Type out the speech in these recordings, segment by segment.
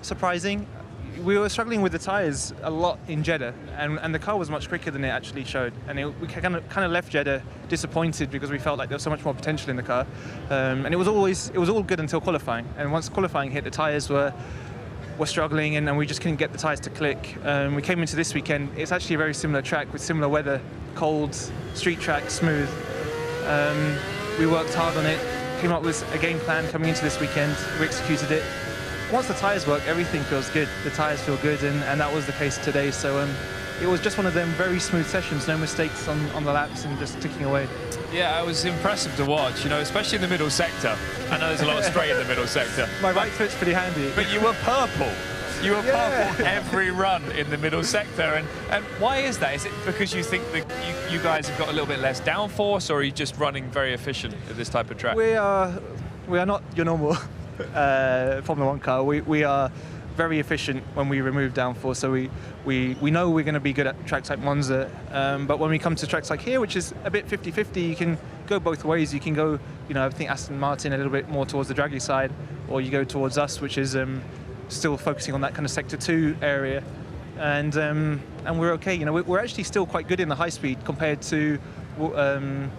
Surprising. We were struggling with the tyres a lot in Jeddah, and the car was much quicker than it actually showed. And we kind of left Jeddah disappointed because we felt like there was so much more potential in the car. And it was all good until qualifying. And once qualifying hit, the tyres were struggling, and we just couldn't get the tyres to click. We came into this weekend. It's actually a very similar track with similar weather, cold, street track, smooth. We worked hard on it, came up with a game plan coming into this weekend. We executed it. Once the tyres work, everything feels good. The tyres feel good, and that was the case today. So it was just one of them very smooth sessions, no mistakes on the laps and just ticking away. Yeah, it was impressive to watch, you know, especially in the middle sector. I know there's a lot of straight in the middle sector. My right foot's pretty handy. But you were purple. You were purple every run in the middle sector. And why is that? Is it because you think that you guys have got a little bit less downforce, or are you just running very efficient at this type of track? We are not your normal Formula 1 car. We are very efficient when we remove downforce, so we know we're going to be good at tracks like Monza, but when we come to tracks like here, which is a bit 50-50, you can go both ways. You can go, you know, I think Aston Martin a little bit more towards the draggy side, or you go towards us, which is still focusing on that kind of sector 2 area, and we're okay. You know, we're actually still quite good in the high speed compared to the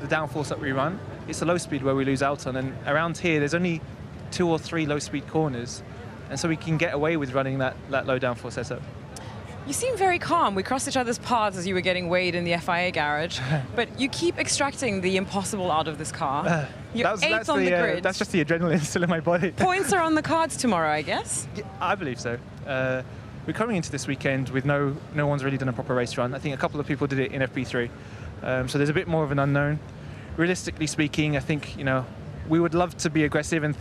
downforce that we run. It's the low speed where we lose out on, and around here there's only 2 or 3 low speed corners, and so we can get away with running that low downforce setup. You seem very calm. We crossed each other's paths as you were getting weighed in the FIA garage, but you keep extracting the impossible out of this car. You're eighth on the grid. That's just the adrenaline still in my body. Points are on the cards tomorrow, I guess? Yeah, I believe so. We're coming into this weekend with no one's really done a proper race run. I think a couple of people did it in FP3, so there's a bit more of an unknown. Realistically speaking, I think, you know, we would love to be aggressive and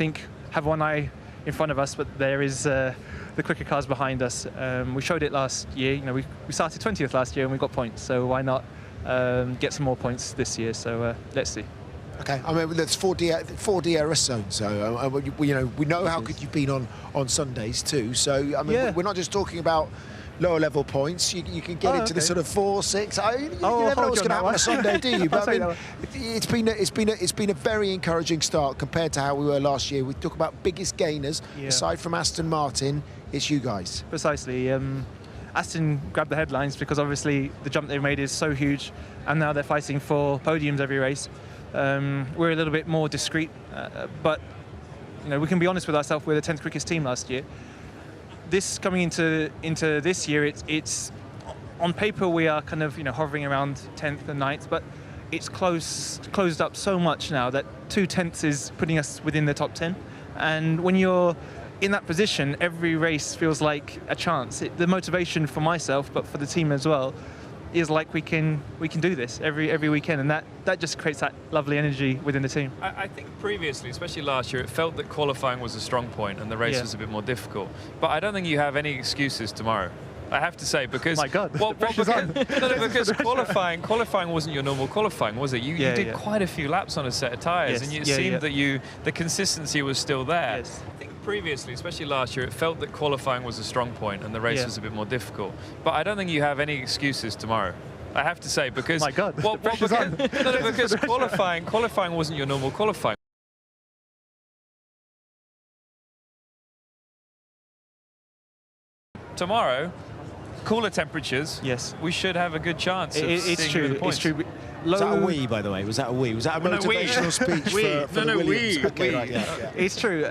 have one eye in front of us, but there is the quicker cars behind us. We showed it last year. You know, we started 20th last year and we got points, so why not get some more points this year? So let's see. Okay, I mean, there's 4 DRS zones, so you know, we know how good you've been on Sundays too. So I mean, we're not just talking about lower level points. You can get into the sort of 4, 6. You never know what's going to happen on a Sunday, do you? But I mean, it's been a very encouraging start compared to how we were last year. We talk about biggest gainers aside from Aston Martin. It's you guys. Precisely. Aston grabbed the headlines because obviously the jump they've made is so huge, and now they're fighting for podiums every race. We're a little bit more discreet, but you know, we can be honest with ourselves. We're the 10th quickest team last year. This coming into this year, it's on paper we are kind of, you know, hovering around 10th and 9th, but it's closed up so much now that 2 tenths is putting us within the top 10. And when you're in that position, every race feels like a chance. The motivation for myself, but for the team as well, is like we can do this every weekend, and that just creates that lovely energy within the team. I think previously, especially last year, it felt that qualifying was a strong point and the race was a bit more difficult. But I don't think you have any excuses tomorrow, I have to say, because my God, because qualifying wasn't your normal qualifying, was it? You did quite a few laps on a set of tyres, and it seemed that the consistency was still there. Yes. I think previously, especially last year, it felt that qualifying was a strong point and the race was a bit more difficult. But I don't think you have any excuses tomorrow, I have to say, because my God, because qualifying wasn't your normal qualifying. Tomorrow, cooler temperatures. Yes, we should have a good chance. It's true. It's true. Was that a wee, by the way? Was that a wee? Was that a motivational speech for the Williams? Okay, right, It's true.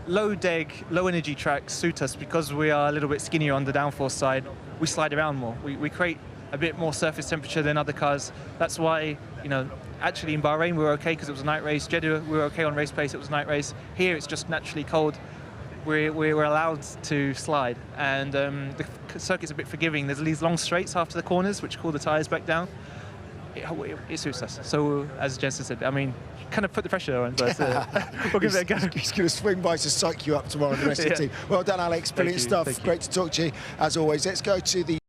Low deg, low energy tracks suit us because we are a little bit skinnier on the downforce side. We slide around more. We create a bit more surface temperature than other cars. That's why, you know, actually in Bahrain we were okay because it was a night race. Jeddah we were okay on race pace, it was a night race. Here it's just naturally cold. We're allowed to slide, and the circuit's a bit forgiving. There's these long straights after the corners which cool the tyres back down. It suits us. So as Jensen said, I mean, kind of put the pressure on, but we'll give it a go. He's going to swing by to psych you up tomorrow and the rest of the team. Well done, Alex. Brilliant stuff. Great to talk to you as always. Let's go to the